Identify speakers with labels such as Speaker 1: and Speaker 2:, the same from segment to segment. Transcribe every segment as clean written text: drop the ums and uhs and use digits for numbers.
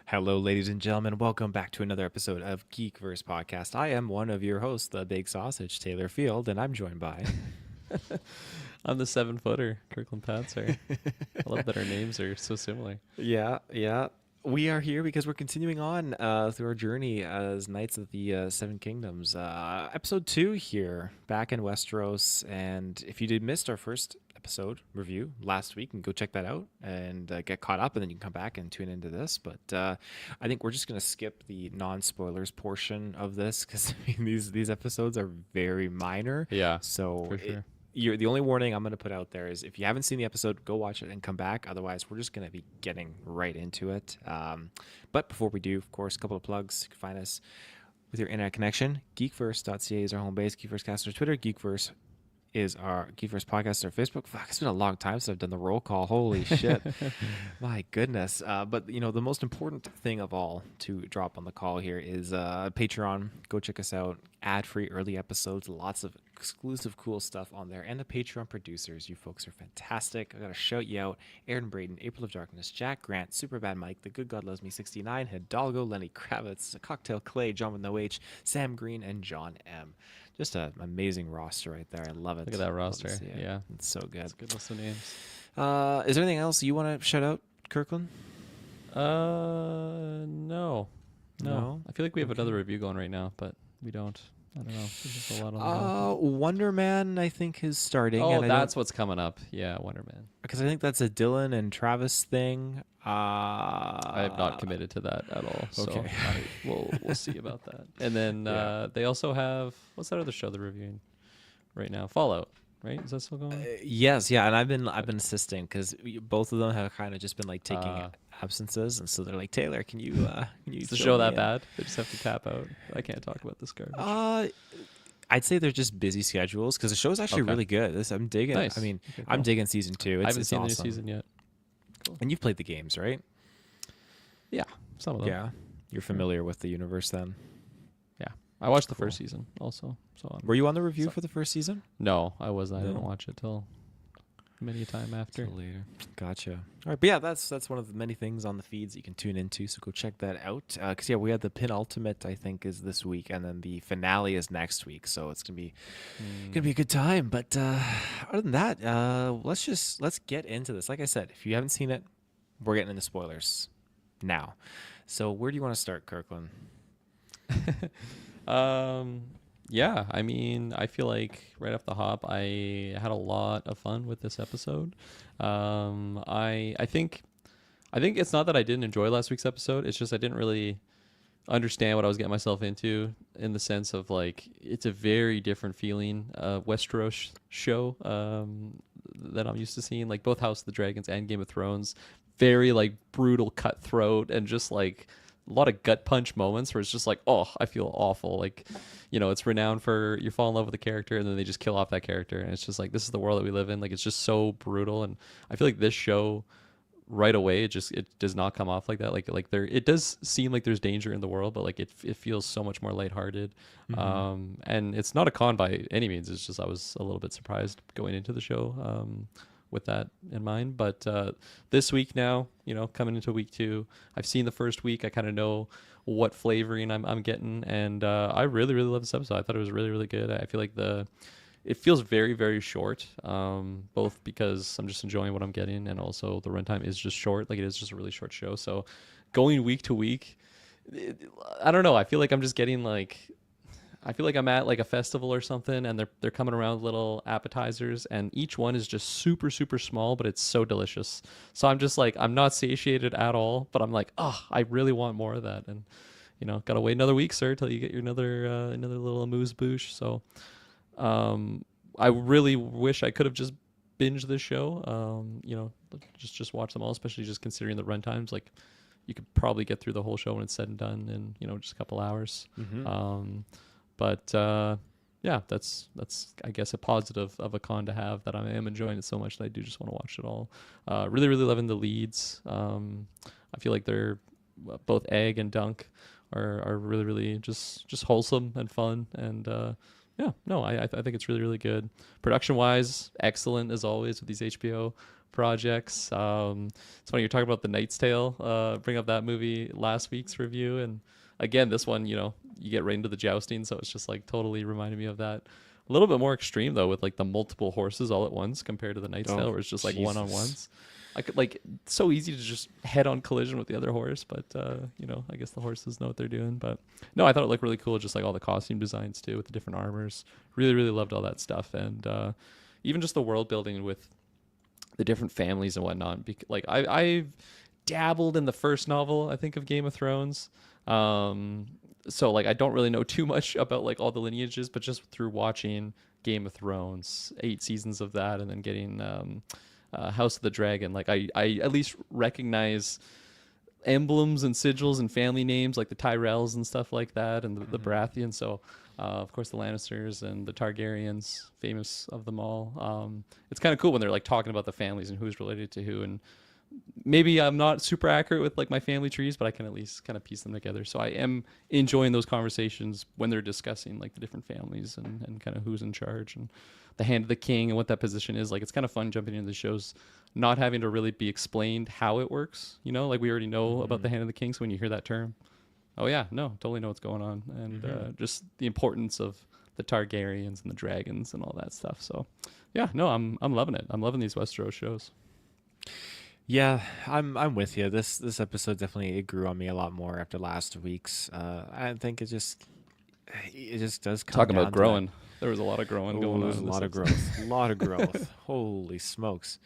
Speaker 1: Hello, ladies and gentlemen. Welcome back to another episode of Geekverse Podcast. I am one of your hosts, the Big Sausage, Taylor Field, and I'm joined by.
Speaker 2: I'm the 7-footer, Kirkland Taylor. I love that our names are so similar.
Speaker 1: Yeah. We are here because we're continuing on through our journey as Knights of the Seven Kingdoms. Episode 2 here, back in Westeros. And if you did missed our first episode review last week, and go check that out and get caught up, and then you can come back and tune into this. But I think we're just going to skip the non-spoilers portion of this because these episodes are very minor.
Speaker 2: Yeah,
Speaker 1: So
Speaker 2: for sure.
Speaker 1: the only warning I'm going to put out there is if you haven't seen the episode, go watch it and come back. Otherwise, we're just going to be getting right into it. But before we do, of course, a couple of plugs. You can find us with your internet connection. Geekverse.ca is our home base. Geekversecast is our Twitter. Geekverse is our Geekverse podcast, our Facebook. Fuck, it's been a long time since I've done the roll call. Holy shit. My goodness. But, the most important thing of all to drop on the call here is Patreon. Go check us out. Ad-free early episodes. Lots of exclusive cool stuff on there. And the Patreon producers. You folks are fantastic. I got to shout you out. Aaron Braden, April of Darkness, Jack Grant, Superbad Mike, The Good God Loves Me 69, Hidalgo, Lenny Kravitz, Cocktail Clay, John with No H, Sam Green, and John M. Just an amazing roster right there. I love it.
Speaker 2: Look at that roster. Yeah.
Speaker 1: It's so good.
Speaker 2: It's a good list of names.
Speaker 1: Is there anything else you want to shout out, Kirkland?
Speaker 2: No.
Speaker 1: No?
Speaker 2: I feel like we have another review going right now, but we don't. I don't know. There's just a lot on the go.
Speaker 1: Wonder Man, I think, is starting.
Speaker 2: Oh,
Speaker 1: and
Speaker 2: that's what's coming up. Yeah, Wonder Man.
Speaker 1: because I think that's a Dylan and Travis thing.
Speaker 2: I have not committed to that at all. So
Speaker 1: Okay.
Speaker 2: we'll see about that. And then
Speaker 1: Yeah.
Speaker 2: they also have, what's that other show they're reviewing right now? Fallout, right? Is that still going?
Speaker 1: Yes, yeah, and I've been assisting because both of them have kind of just been like taking
Speaker 2: Ah.
Speaker 1: absences, and so they're like, Taylor, can you
Speaker 2: Is the
Speaker 1: fill
Speaker 2: show
Speaker 1: me
Speaker 2: that
Speaker 1: in?"
Speaker 2: bad? They just have to tap out. I can't talk about this garbage.
Speaker 1: I'd say they're just busy schedules because the show's actually
Speaker 2: Okay.
Speaker 1: really good. I'm digging.
Speaker 2: Nice.
Speaker 1: I mean,
Speaker 2: Okay,
Speaker 1: I'm
Speaker 2: cool.
Speaker 1: digging season 2.
Speaker 2: I haven't
Speaker 1: It's
Speaker 2: seen
Speaker 1: awesome.
Speaker 2: the new season yet. Cool.
Speaker 1: And you've played the games, right?
Speaker 2: Yeah, some of them.
Speaker 1: Yeah, you're familiar with the universe then.
Speaker 2: Yeah. I watched the
Speaker 1: Cool.
Speaker 2: first season also. So
Speaker 1: Were you on the review
Speaker 2: So-
Speaker 1: for the first season?
Speaker 2: No, I wasn't. I
Speaker 1: No.
Speaker 2: didn't watch it till many a time after.
Speaker 1: Till later. Gotcha. All right, but yeah, that's one of the many things on the feeds that you can tune into. So go check that out. Because we had the penultimate, I think, is this week, and then the finale is next week. So it's gonna be a good time. But other than that, let's get into this. Like I said, if you haven't seen it, we're getting into spoilers now. So where do you want to start, Kirkland?
Speaker 2: Yeah, I mean, I feel like right off the hop, I had a lot of fun with this episode. I think it's not that I didn't enjoy last week's episode. It's just I didn't really understand what I was getting myself into, in the sense of like it's a very different feeling Westeros show that I'm used to seeing, like both House of the Dragons and Game of Thrones. Very like brutal, cutthroat, and just like a lot of gut punch moments where it's just like, oh, I feel awful. Like, it's renowned for you fall in love with a character and then they just kill off that character, and it's just like, this is the world that we live in. Like, it's just so brutal, and I feel like this show right away it does not come off like that. Like there, it does seem like there's danger in the world, but like it feels so much more lighthearted. And it's not a con by any means. It's just I was a little bit surprised going into the show with that in mind. But this week now, coming into week 2, I've seen the first week. I kind of know what flavoring I'm getting, and I really, really love this episode. I thought it was really, really good. I feel like it feels very, very short, both because I'm just enjoying what I'm getting, and also the runtime is just short. Like, it is just a really short show. So going week to week, I don't know. I feel like I'm just getting like, I feel like I'm at like a festival or something, and they're coming around with little appetizers, and each one is just super, super small, but it's so delicious. So I'm just like, I'm not satiated at all, but I'm like, oh, I really want more of that. And gotta wait another week, sir, till you get your another little amuse bouche. So I really wish I could have just binged this show. Just watch them all, especially just considering the runtimes. Like, you could probably get through the whole show when it's said and done in just a couple hours. But yeah, that's I guess a positive of a con to have, that I am enjoying it so much that I do just want to watch it all. Really, really loving the leads. I feel like they're both Egg and Dunk are really, really just wholesome and fun, and I think it's really, really good. Production wise, excellent as always with these HBO projects. It's funny you're talking about The Knight's Tale. Bring up that movie last week's review, and again, this one, you get right into the jousting, so it's just like totally reminded me of that. A little bit more extreme though, with like the multiple horses all at once compared to The Knight's Tale, where it's just like
Speaker 1: Jesus.
Speaker 2: one-on-ones. I could like it's so easy to just head-on collision with the other horse, but I guess the horses know what they're doing. But no, I thought it looked really cool, just like all the costume designs too, with the different armors. Really, really loved all that stuff, and even just the world building with the different families and whatnot. Like I've dabbled in the first novel, I think, of Game of Thrones. So like I don't really know too much about like all the lineages, but just through watching Game of Thrones, 8 seasons of that, and then getting House of the Dragon, like I at least recognize emblems and sigils and family names like the Tyrells and stuff like that, and the Baratheons. So of course the Lannisters and the Targaryens, famous of them all. It's kind of cool when they're like talking about the families and who's related to who, and maybe I'm not super accurate with like my family trees, but I can at least kind of piece them together. So I am enjoying those conversations when they're discussing like the different families and kind of who's in charge and the Hand of the King and what that position is. Like it's kind of fun jumping into the shows, not having to really be explained how it works. Like we already know about the Hand of the King. So when you hear that term, oh yeah, no, totally know what's going on. And just the importance of the Targaryens and the dragons and all that stuff. So yeah, no, I'm loving it. I'm loving these Westeros shows.
Speaker 1: Yeah, I'm with you. This episode definitely it grew on me a lot more after last week's. I think it just does come
Speaker 2: Talking
Speaker 1: down
Speaker 2: about
Speaker 1: to
Speaker 2: growing. There was a lot of growing going on.
Speaker 1: There's a lot of growth. A lot of growth. Holy smokes.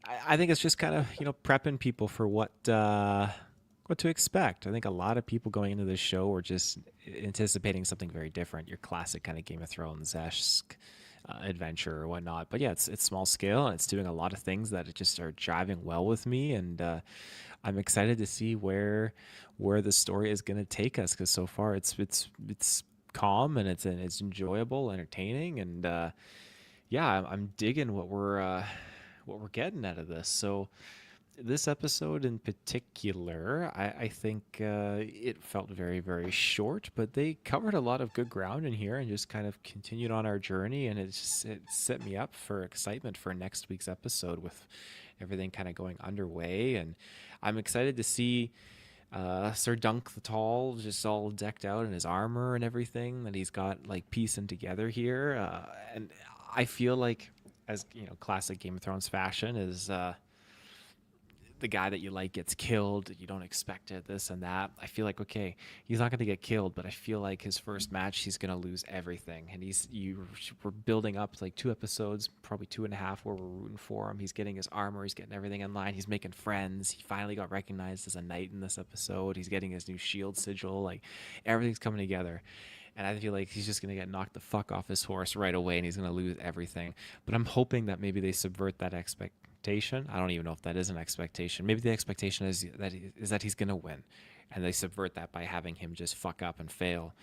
Speaker 1: I think it's just kind of, prepping people for what to expect. I think a lot of people going into this show were just anticipating something very different. Your classic kind of Game of Thrones-esque adventure or whatnot. But yeah, it's small scale and it's doing a lot of things that it just are jiving well with me. And I'm excited to see where the story is going to take us, because so far it's calm and it's enjoyable, entertaining, and yeah, I'm digging what we're getting out of this. So this episode in particular, I think it felt very, very short, but they covered a lot of good ground in here and just kind of continued on our journey, and it set me up for excitement for next week's episode with everything kind of going underway. And I'm excited to see Sir Dunk the Tall just all decked out in his armor and everything that he's got like piecing together here. And I feel like, as classic Game of Thrones fashion is the guy that you like gets killed, you don't expect it, this and that. I feel like, okay, he's not going to get killed, but I feel like his first match, he's going to lose everything. And we're building up like 2 episodes, probably 2.5, where we're rooting for him. He's getting his armor, he's getting everything in line, he's making friends. He finally got recognized as a knight in this episode. He's getting his new shield sigil. Like, everything's coming together. And I feel like he's just going to get knocked the fuck off his horse right away, and he's going to lose everything. But I'm hoping that maybe they subvert that expectation. I don't even know if that is an expectation. Maybe the expectation is that he's going to win, and they subvert that by having him just fuck up and fail,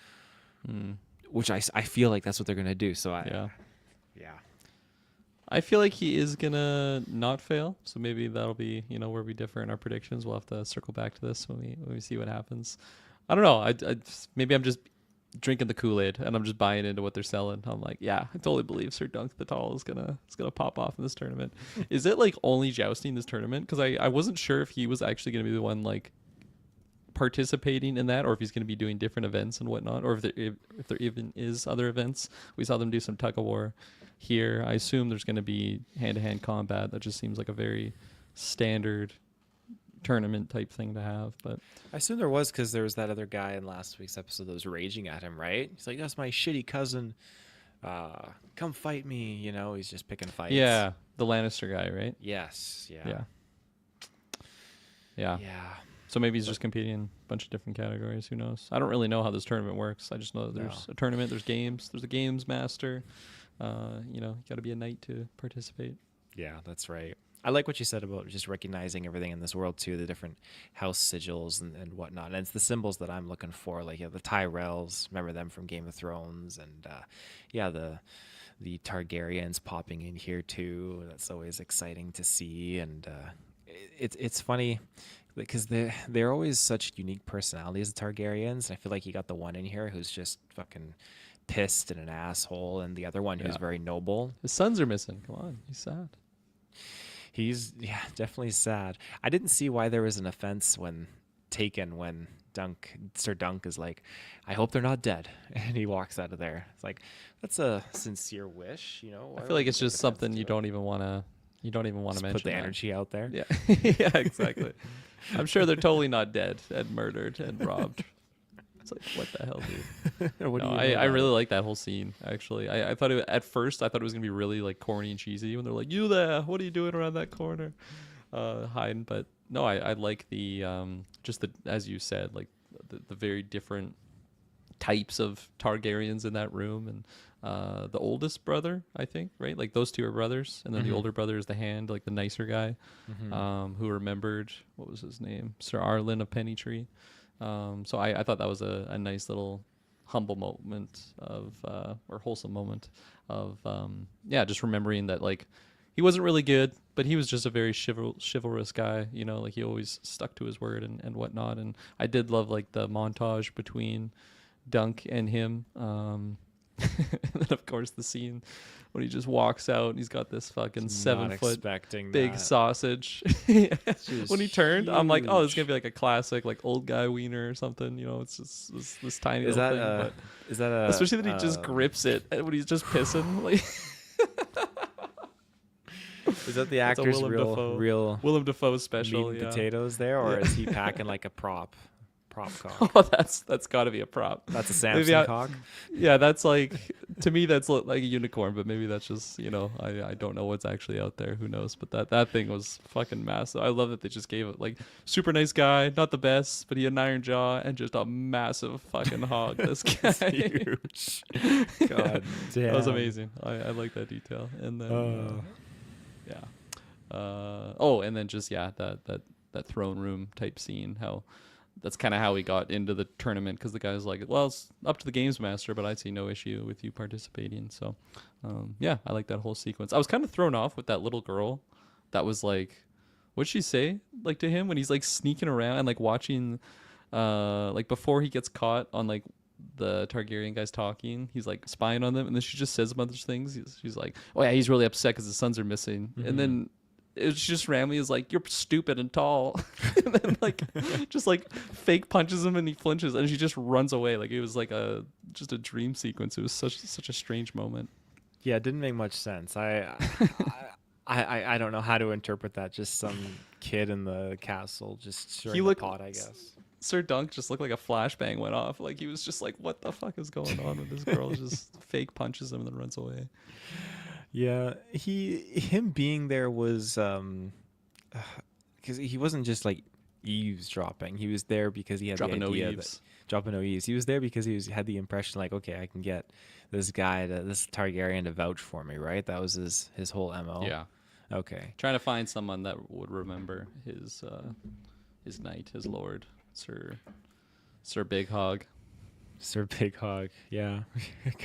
Speaker 1: which I feel like that's what they're going to do. So yeah.
Speaker 2: I feel like he is going to not fail. So maybe that'll be, where we differ in our predictions. We'll have to circle back to this when we see what happens. I don't know. Maybe I'm just drinking the Kool-Aid and I'm just buying into what they're selling. I'm like, yeah, I totally believe Sir Dunk the Tall is gonna pop off in this tournament. Is it like only jousting this tournament? Because I wasn't sure if he was actually gonna be the one like participating in that, or if he's gonna be doing different events and whatnot, or if there even is other events. We saw them do some tug of war here. I assume there's gonna be hand-to-hand combat. That just seems like a very standard tournament type thing to have. But
Speaker 1: I assume there was, because there was that other guy in last week's episode that was raging at him, right? He's like, that's my shitty cousin, come fight me. He's just picking fights.
Speaker 2: Yeah, the Lannister guy, right?
Speaker 1: Yes.
Speaker 2: Yeah. So maybe he's just competing in a bunch of different categories. Who knows? I don't really know how this tournament works. I just know that there's a tournament, there's games, there's a games master. You got to be a knight to participate.
Speaker 1: Yeah, that's right. I like what you said about just recognizing everything in this world too, the different house sigils and whatnot. And it's the symbols that I'm looking for, like the Tyrells, remember them from Game of Thrones, and the Targaryens popping in here too. That's always exciting to see, and it's funny because they're always such unique personalities, the Targaryens. And I feel like you got the one in here who's just fucking pissed and an asshole, and the other one who's very noble.
Speaker 2: His sons are missing. Come on, he's sad.
Speaker 1: He's definitely sad. I didn't see why there was an offense when taken when Sir Dunk is like, I hope they're not dead, and he walks out of there. It's like that's a sincere wish, you know.
Speaker 2: I
Speaker 1: Why
Speaker 2: feel
Speaker 1: would
Speaker 2: like
Speaker 1: you
Speaker 2: it's
Speaker 1: take
Speaker 2: just
Speaker 1: offense
Speaker 2: something
Speaker 1: to
Speaker 2: you
Speaker 1: it?
Speaker 2: don't even want to
Speaker 1: Just
Speaker 2: mention
Speaker 1: put the
Speaker 2: that.
Speaker 1: energy out there.
Speaker 2: Yeah. Yeah, exactly. I'm sure they're totally not dead and murdered and robbed. It's like, what the hell, dude?
Speaker 1: What do
Speaker 2: No,
Speaker 1: you know
Speaker 2: I
Speaker 1: about
Speaker 2: really
Speaker 1: it?
Speaker 2: like that whole scene, actually. I thought at first I thought it was gonna be really like corny and cheesy when they're like, "You there? What are you doing around that corner?" Hiding. But no, I like the just the, as you said, like the very different types of Targaryens in that room, and the oldest brother, I think, right? Like those two are brothers, and then the
Speaker 1: Mhm.
Speaker 2: older brother is the hand, like the nicer guy,
Speaker 1: Mhm.
Speaker 2: who remembered, what was his name, Sir Arlen of Pennytree. So I thought that was a nice little humble moment of or wholesome moment of yeah, just remembering that like he wasn't really good, but he was just a very chivalrous guy, you know, like he always stuck to his word and whatnot. And I did love like the montage between Dunk and him. And then of course the scene when he just walks out and he's got this fucking
Speaker 1: Was not
Speaker 2: 7 foot
Speaker 1: expecting
Speaker 2: big
Speaker 1: that.
Speaker 2: sausage.
Speaker 1: Just
Speaker 2: When he turned, I'm like, oh, it's gonna
Speaker 1: huge.
Speaker 2: be like a classic, like old guy wiener or something. You know, it's just this tiny
Speaker 1: Is
Speaker 2: little
Speaker 1: that
Speaker 2: thing,
Speaker 1: a
Speaker 2: but
Speaker 1: is that
Speaker 2: especially that
Speaker 1: a
Speaker 2: he just grips it and when he's just pissing. Like
Speaker 1: is that the
Speaker 2: that's a
Speaker 1: actor's real
Speaker 2: Willem Dafoe
Speaker 1: meat
Speaker 2: special.
Speaker 1: and
Speaker 2: Yeah,
Speaker 1: potatoes there, or
Speaker 2: yeah.
Speaker 1: is he packing like a prop cock?
Speaker 2: Oh, that's got to be a prop.
Speaker 1: That's a
Speaker 2: Maybe
Speaker 1: Samson cock.
Speaker 2: yeah, that's like to me that's like a unicorn, but maybe that's just I don't know what's actually out there. Who knows? But that thing was fucking massive. I love that they just gave it like super nice guy, not the best, but he had an iron jaw and just a massive fucking hog. This
Speaker 1: It's
Speaker 2: guy,
Speaker 1: huge. God
Speaker 2: that was
Speaker 1: damn.
Speaker 2: amazing. I like that detail. And then
Speaker 1: Oh.
Speaker 2: yeah, oh, and then just yeah that throne room type scene. How that's kind of how he got into the tournament because the guy's like, well, it's up to the games master, but I see no issue with you participating. So, yeah, I like that whole sequence. I was kind of thrown off with that little girl that was like, what'd she say like to him when he's like sneaking around and like watching, like before he gets caught on like the Targaryen guys talking, he's like spying on them, and then she just says a bunch of things. She's like, oh yeah, he's really upset because his sons are missing, and then it's just randomly is like, you're stupid and tall, and then like just like fake punches him and he flinches and she just runs away. Like it was like just a dream sequence. It was such a strange moment.
Speaker 1: Yeah, it didn't make much sense. I don't know how to interpret that. Just some kid in the castle just stirring the
Speaker 2: looked
Speaker 1: pot, I guess.
Speaker 2: Sir Dunk just looked like a flashbang went off. Like he was just like, what the fuck is going on? When this girl just fake punches him and then runs away.
Speaker 1: Yeah, him being there was because he wasn't just like eavesdropping. He was there because he had
Speaker 2: Dropping
Speaker 1: the
Speaker 2: no
Speaker 1: idea
Speaker 2: eaves.
Speaker 1: dropping no eaves. He was there because had the impression like, okay, I can get this this Targaryen to vouch for me, right? That was his whole MO.
Speaker 2: Yeah.
Speaker 1: Okay.
Speaker 2: Trying to find someone that would remember his knight, his lord, Sir Big Hog.
Speaker 1: Sir Big Hog, yeah.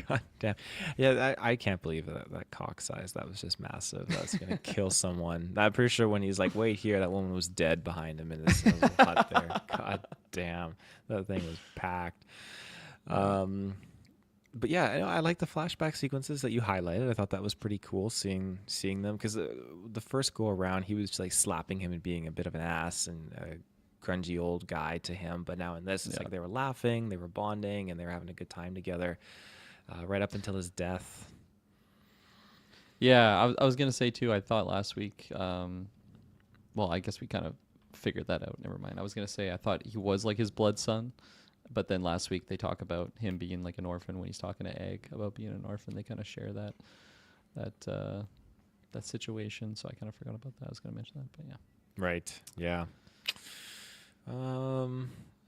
Speaker 1: God damn. Yeah, I can't believe that cock size. That was just massive. That's going to kill someone. I'm pretty sure when he's like, wait here, that woman was dead behind him in his little hut there. God damn. That thing was packed. But yeah, I like the flashback sequences that you highlighted. I thought that was pretty cool seeing them because the first go around, he was just like slapping him and being a bit of an ass and grungy old guy to him, but now in this it's like they were laughing, they were bonding, and they were having a good time together right up until his death.
Speaker 2: Yeah, I was gonna say too. I thought last week. Well, I guess we kind of figured that out. Never mind. I was gonna say I thought he was like his blood son, but then last week they talk about him being like an orphan when he's talking to Egg about being an orphan. They kind of share that situation. So I kind of forgot about that. I was gonna mention that, but yeah.
Speaker 1: Right. Yeah.
Speaker 2: I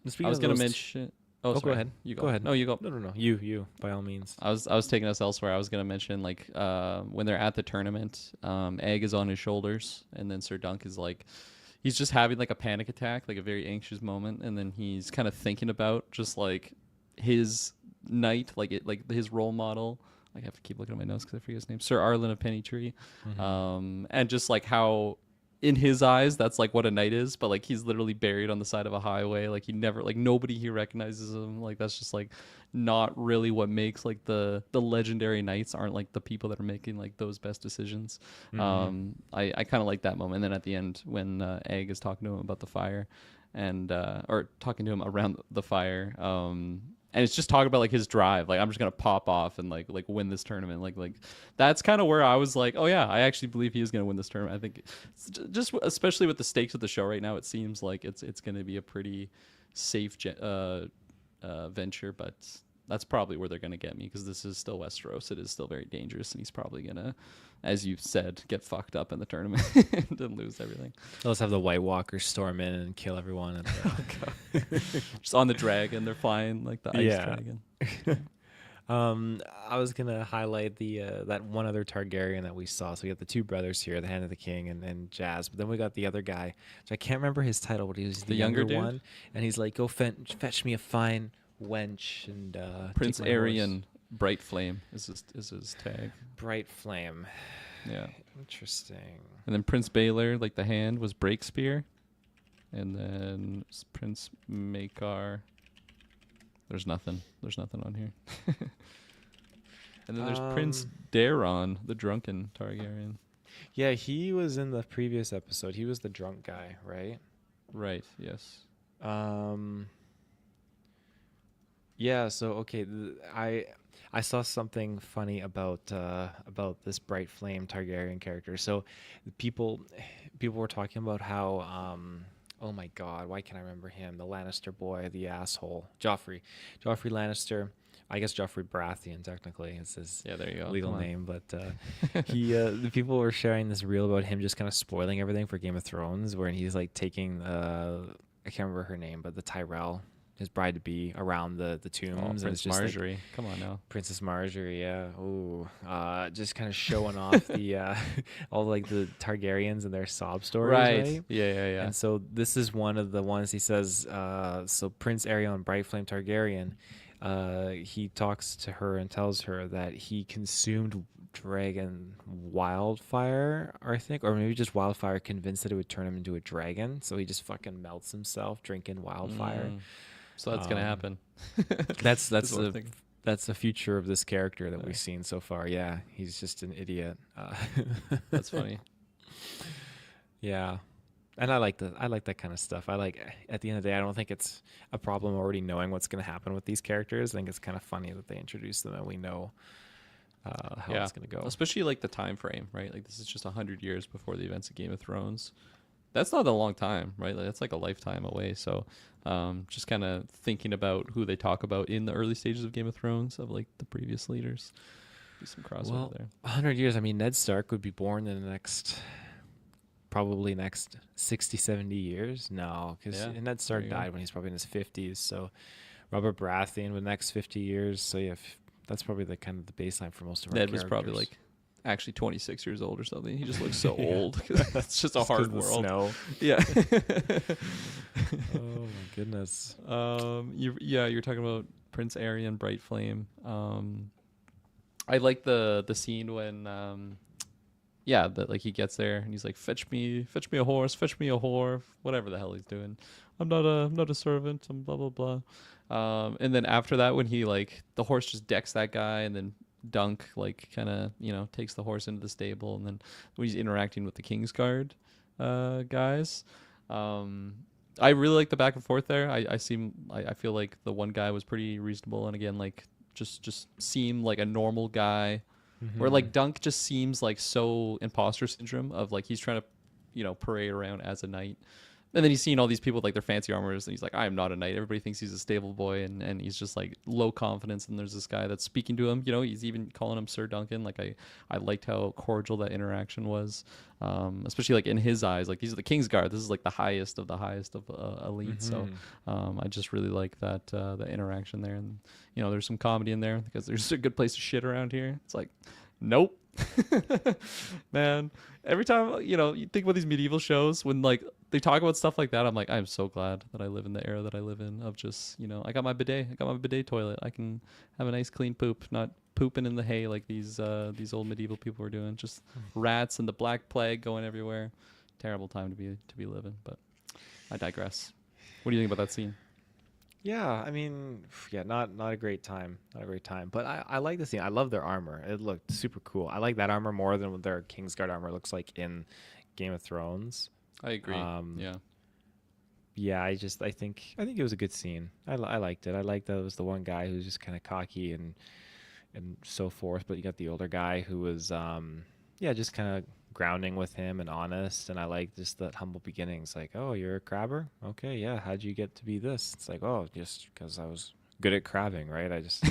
Speaker 2: was gonna mention. Oh, sorry.
Speaker 1: go ahead.
Speaker 2: You go.
Speaker 1: Go ahead.
Speaker 2: No, you go.
Speaker 1: No. You by all means.
Speaker 2: I was taking us elsewhere. I was gonna mention like when they're at the tournament, Egg is on his shoulders, and then Sir Dunk is like, he's just having like a panic attack, like a very anxious moment, and then he's kind of thinking about just like his knight, like his role model. I have to keep looking at my notes because I forget his name, Sir Arlen of Pennytree, and just like how in his eyes, that's like what a knight is, but like he's literally buried on the side of a highway. Like he never, like nobody here recognizes him. Like that's just like not really what makes like the legendary knights aren't like the people that are making like those best decisions. I kind of like that moment. And then at the end when Egg is talking to him about the fire, and or talking to him around the fire, and it's just talking about like his drive, like I'm just gonna pop off and like win this tournament, like that's kind of where I was like, oh yeah, I actually believe he is gonna win this tournament. I think just especially with the stakes of the show right now, it seems like it's gonna be a pretty safe venture, but that's probably where they're gonna get me, because this is still Westeros. It is still very dangerous, and he's probably gonna, as you said, get fucked up in the tournament and lose everything.
Speaker 1: They'll just have the White Walkers storm in and kill everyone.
Speaker 2: Just on the dragon, they're flying like the ice dragon.
Speaker 1: I was gonna highlight the that one other Targaryen that we saw. So we got the two brothers here, the Hand of the King and Jazz. But then we got the other guy, which I can't remember his title, but he was the younger
Speaker 2: dude?
Speaker 1: one. And he's like, "Go fetch me a fine wench." And
Speaker 2: Prince
Speaker 1: take my horse."
Speaker 2: Aryan Bright Flame is his tag.
Speaker 1: Bright Flame.
Speaker 2: Yeah.
Speaker 1: Interesting.
Speaker 2: And then Prince Baelor, like the hand, was Breakspear. And then Prince Maekar. There's nothing on here. And then there's Prince Daeron, the drunken Targaryen.
Speaker 1: Yeah, he was in the previous episode. He was the drunk guy, right?
Speaker 2: Right, yes.
Speaker 1: Yeah, so okay, I saw something funny about this Bright Flame Targaryen character. So people were talking about how oh my god, why can't I remember him? The Lannister boy, the asshole, Joffrey Lannister. I guess Joffrey Baratheon technically is his
Speaker 2: there you go.
Speaker 1: legal name, but he the people were sharing this reel about him just kind of spoiling everything for Game of Thrones, where he's like taking I can't remember her name, but the Tyrell, his bride to be, around the tombs.
Speaker 2: Prince
Speaker 1: just
Speaker 2: Marjorie.
Speaker 1: Like,
Speaker 2: come on now.
Speaker 1: Princess Marjorie, yeah. Ooh. Just kind of showing off the all like the Targaryens and their sob stories. Right.
Speaker 2: Yeah.
Speaker 1: And so this is one of the ones he says, so Prince Aerion Brightflame Targaryen, he talks to her and tells her that he consumed dragon wildfire, I think, or maybe just wildfire, convinced that it would turn him into a dragon. So he just fucking melts himself drinking wildfire.
Speaker 2: So that's gonna happen.
Speaker 1: That's the future of this character that we've seen so far. Yeah, he's just an idiot.
Speaker 2: That's funny.
Speaker 1: Yeah, and I like that kind of stuff. I like, at the end of the day, I don't think it's a problem already knowing what's going to happen with these characters. I think it's kind of funny that they introduce them and we know how it's going to go.
Speaker 2: Especially like the time frame, right? Like this is just 100 years before the events of Game of Thrones. That's not a long time, right? Like, that's like a lifetime away. So just kind of thinking about who they talk about in the early stages of Game of Thrones, of like the previous leaders. Do some crossover there.
Speaker 1: 100 years. I mean, Ned Stark would be born in the probably next 60, 70 years. No, because Ned Stark died when he's probably in his 50s. So Robert Baratheon with the next 50 years. So yeah, that's probably the kind of the baseline for most of our characters.
Speaker 2: Ned was probably like actually 26 years old or something. He just looks so old. It's just a hard world.
Speaker 1: Snow.
Speaker 2: Yeah.
Speaker 1: Oh my goodness.
Speaker 2: You're talking about Prince Aerion Bright Flame. I like the scene when that like he gets there and he's like, fetch me a horse, fetch me a whore, whatever the hell he's doing. I'm not a servant. I'm blah blah blah. And then after that, when he like the horse just decks that guy, and then Dunk like kind of takes the horse into the stable, and then when he's interacting with the Kingsguard guys, I really like the back and forth there. I feel like the one guy was pretty reasonable, and again like just seemed like a normal guy. Mm-hmm. Where like Dunk just seems like so imposter syndrome of like he's trying to parade around as a knight. And then he's seeing all these people with like their fancy armors, and he's like, I am not a knight. Everybody thinks he's a stable boy, and he's just like low confidence. And there's this guy that's speaking to him. He's even calling him Sir Duncan. Like I liked how cordial that interaction was, especially like in his eyes. Like these are the Kingsguard. This is like the highest of elite. Mm-hmm. So I just really like that the interaction there. And there's some comedy in there because there's a good place to shit around here. It's like, nope. Man, every time you think about these medieval shows, when like they talk about stuff like that, I'm like, I'm so glad that I live in the era that I live in, of just I got my bidet toilet. I can have a nice clean poop, not pooping in the hay like these old medieval people were doing. Just rats and the Black Plague going everywhere. terrible time to be living. But I digress. What do you think about that scene?
Speaker 1: Yeah, I mean, yeah, not a great time, not a great time. But I like the scene. I love their armor. It looked super cool. I like that armor more than what their Kingsguard armor looks like in Game of Thrones.
Speaker 2: I agree.
Speaker 1: Um,
Speaker 2: Yeah.
Speaker 1: yeah, I think it was a good scene. I liked it. I liked that it was the one guy who's just kind of cocky and so forth, but you got the older guy who was yeah, just kind of grounding with him and honest. And I like just that humble beginnings. Like, oh, you're a crabber? Okay, yeah. How'd you get to be this? It's like, oh, just because I was good at crabbing, right? I just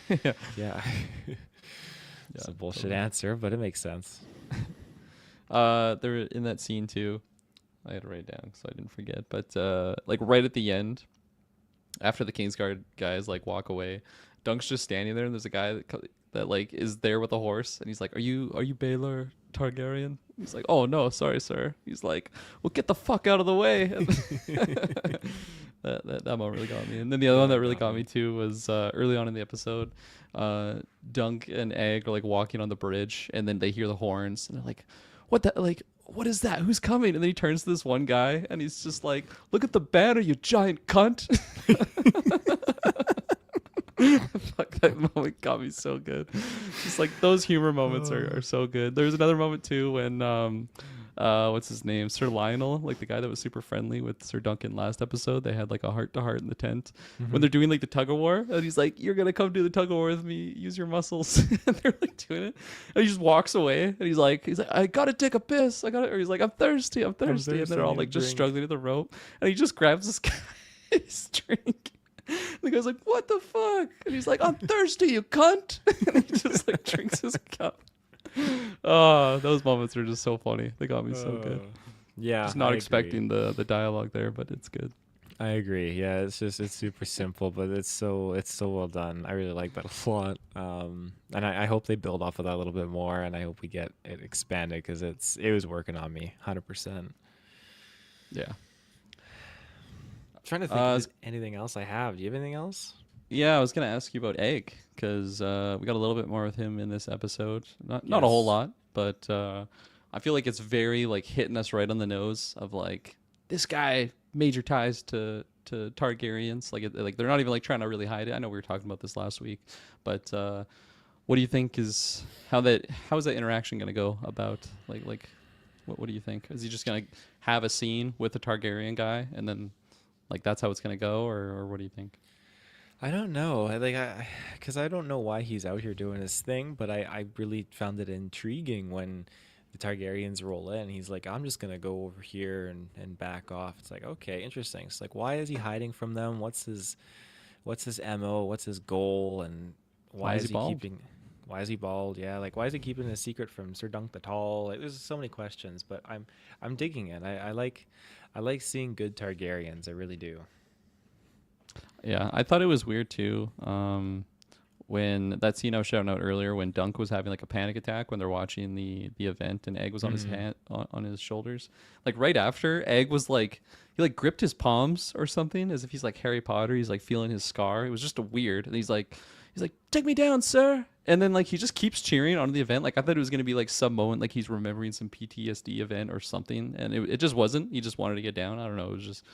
Speaker 2: Yeah.
Speaker 1: yeah. It's
Speaker 2: Yeah,
Speaker 1: a bullshit
Speaker 2: totally.
Speaker 1: answer, but it makes sense.
Speaker 2: There in that scene too. I had to write it down so I didn't forget. But like right at the end, after the Kingsguard guys like walk away, Dunk's just standing there, and there's a guy that like is there with a horse, and he's like, "Are you Baelor Targaryen?" He's like, "Oh no, sorry, sir." He's like, "Well, get the fuck out of the way." That moment really got me. And then the other one
Speaker 1: Yeah,
Speaker 2: that really
Speaker 1: got
Speaker 2: got
Speaker 1: me.
Speaker 2: me too was early on in the episode. Dunk and Egg are like walking on the bridge, and then they hear the horns, and they're like, "What the like? What is that? Who's coming?" And then he turns to this one guy, and he's just like, "Look at the banner, you giant cunt." Fuck, that moment got me so good. Just like those humor moments are so good. There's another moment too when what's his name? Sir Lionel, like the guy that was super friendly with Sir Duncan last episode, they had like a heart to heart in the tent when they're doing like the tug of war, and he's like, "You're gonna come do the tug of war with me, use your muscles." And they're like doing it. And he just walks away, and he's like, "I gotta take a piss. I gotta," or he's like, I'm thirsty. And
Speaker 1: thirsty,
Speaker 2: they're
Speaker 1: I
Speaker 2: all
Speaker 1: need a
Speaker 2: like just
Speaker 1: drink.
Speaker 2: struggling to the rope, and he just grabs this guy's drink. The guy's like, "What the fuck?" And he's like, "I'm thirsty, you cunt." And he just like drinks his cup. Oh, those moments are just so funny. They got me so good.
Speaker 1: Yeah,
Speaker 2: Just
Speaker 1: I
Speaker 2: not
Speaker 1: agree.
Speaker 2: expecting the dialogue there, but it's good.
Speaker 1: I agree. Yeah, it's super simple, but it's so well done. I really like that a lot. And I hope they build off of that a little bit more, and I hope we get it expanded because it was working on me 100%.
Speaker 2: Yeah.
Speaker 1: Trying to think if
Speaker 2: Uh,
Speaker 1: there's anything else I have. Do you have anything else?
Speaker 2: yeah, I was gonna ask you about Egg because we got a little bit more with him in this episode. Not a whole
Speaker 1: Yes.
Speaker 2: lot, but I feel like it's very like hitting us right on the nose of like this guy major ties to Targaryens. Like they're not even like trying to really hide it. I know we were talking about this last week, but what do you think is how is that interaction gonna go about like what do you think? Is he just gonna have a scene with a Targaryen guy and then like that's how it's gonna go, or what do you think?
Speaker 1: I don't know. Because I don't know why he's out here doing his thing, but I really found it intriguing when the Targaryens roll in. He's like, I'm just gonna go over here and back off. It's like, okay, interesting. It's like, why is he hiding from them? What's his MO? What's his goal? And
Speaker 2: Why
Speaker 1: why
Speaker 2: is he
Speaker 1: is he
Speaker 2: bald?
Speaker 1: keeping? Why is he bald? Yeah, like why is he keeping a secret from Sir Dunk the Tall? Like, there's so many questions, but I'm digging it. I like seeing good Targaryens. I really do.
Speaker 2: Yeah, I thought it was weird too. When that scene I was shouting out earlier, when Dunk was having like a panic attack when they're watching the event, and Egg was on his
Speaker 1: Hmm.
Speaker 2: hand on his shoulders. Like right after, Egg was like he like gripped his palms or something as if he's like Harry Potter. He's like feeling his scar. It was just a weird. And he's like, "Take me down, sir." And then like he just keeps cheering on the event. Like I thought it was gonna be like some moment like he's remembering some PTSD event or something, and it just wasn't. He just wanted to get down. I don't know. It was just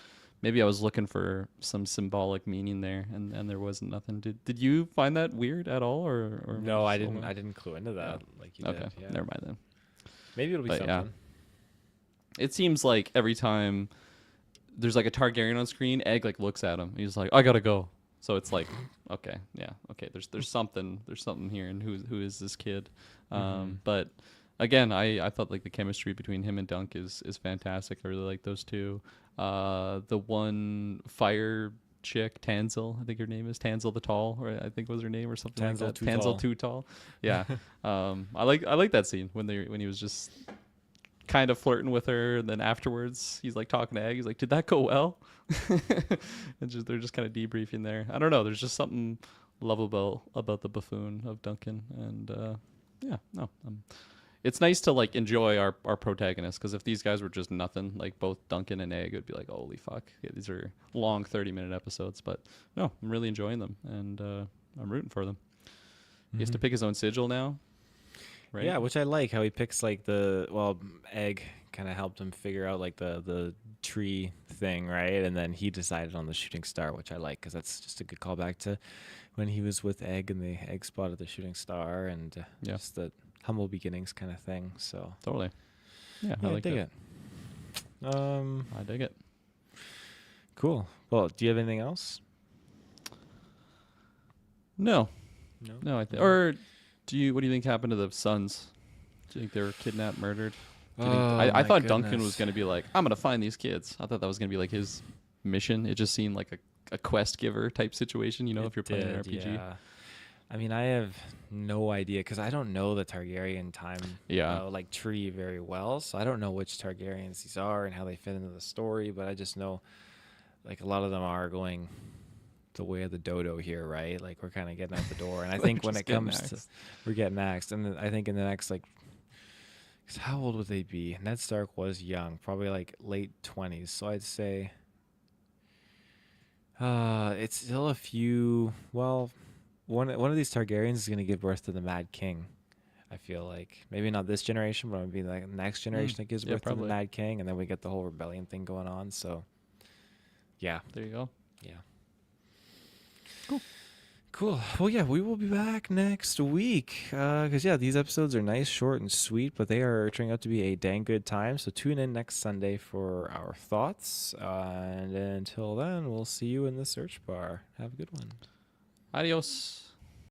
Speaker 2: maybe I was looking for some symbolic meaning there, and there wasn't nothing. Did you find that weird at all, or am I
Speaker 1: No, I
Speaker 2: just
Speaker 1: didn't.
Speaker 2: alone?
Speaker 1: I didn't clue into
Speaker 2: Oh,
Speaker 1: that like you
Speaker 2: okay,
Speaker 1: did. Yeah,
Speaker 2: never mind then.
Speaker 1: maybe it'll be
Speaker 2: But yeah,
Speaker 1: something.
Speaker 2: it seems like every time there's like a Targaryen on screen, Egg like looks at him. He's like, "I gotta go." So it's like, okay, yeah, okay. There's something here, and who is this kid?
Speaker 1: Hmm.
Speaker 2: But again, I thought like the chemistry between him and Dunk is fantastic. I really like those two. The one fire chick, Tanzil, I think her name is Tanzil the Tall, or I think was her name or something like
Speaker 1: Tanzel
Speaker 2: that.
Speaker 1: too
Speaker 2: Tanzil
Speaker 1: tall.
Speaker 2: Too Tall. Yeah. I like that scene when he was just kind of flirting with her, and then afterwards he's like talking to Egg. He's like, "Did that go well?" And just they're just kind of debriefing there. I don't know. There's just something lovable about the buffoon of Duncan, and yeah, no, it's nice to like enjoy our protagonists because if these guys were just nothing, like both Duncan and Egg, it would be like, holy fuck, yeah, these are long 30-minute episodes. But no, I'm really enjoying them, and I'm rooting for them. He has
Speaker 1: Hmm.
Speaker 2: to pick his own sigil now, right?
Speaker 1: Yeah, which I like how he picks like Egg kind of helped him figure out like the tree thing, right? And then he decided on the shooting star, which I like because that's just a good callback to when he was with Egg and the Egg spotted the shooting star, and
Speaker 2: Yeah.
Speaker 1: just the humble beginnings kind of thing. So
Speaker 2: Totally. Yeah,
Speaker 1: yeah,
Speaker 2: I
Speaker 1: I
Speaker 2: like
Speaker 1: dig
Speaker 2: it.
Speaker 1: it.
Speaker 2: I dig it.
Speaker 1: Cool. Well, do you have anything else?
Speaker 2: No,
Speaker 1: No.
Speaker 2: no, I think.
Speaker 1: No?
Speaker 2: Or what do you think happened to the sons? Do you think they were kidnapped, murdered? I
Speaker 1: my
Speaker 2: thought Duncan was
Speaker 1: goodness.
Speaker 2: going to be like, I'm going to find these kids. I thought that was going to be like his mission. It just seemed like a quest giver type situation, you know, if you're playing an RPG.
Speaker 1: Yeah. I mean, I have no idea because I don't know the Targaryen
Speaker 2: Yeah.
Speaker 1: like tree very well, so I don't know which Targaryens these are and how they fit into the story. But I just know, like, a lot of them are going the way of the dodo here, right? Like, we're kind of getting out the door, and I think when
Speaker 2: Just
Speaker 1: it
Speaker 2: getting
Speaker 1: comes to,
Speaker 2: axed.
Speaker 1: we're getting axed, and then I think in the next 'cause how old would they be? Ned Stark was young, probably like late 20s, so I'd say, it's still a few. Well, one of these Targaryens is gonna give birth to the Mad King. I feel like maybe not this generation, but maybe like the next generation that gives
Speaker 2: Yeah,
Speaker 1: birth to
Speaker 2: probably.
Speaker 1: the Mad King, and then we get the whole rebellion thing going on. So, yeah,
Speaker 2: There you go.
Speaker 1: yeah,
Speaker 2: Cool.
Speaker 1: cool. Well, yeah, we will be back next week because yeah, these episodes are nice, short, and sweet, but they are turning out to be a dang good time. So tune in next Sunday for our thoughts, and until then, we'll see you in the search bar. Have a good one.
Speaker 2: Adios.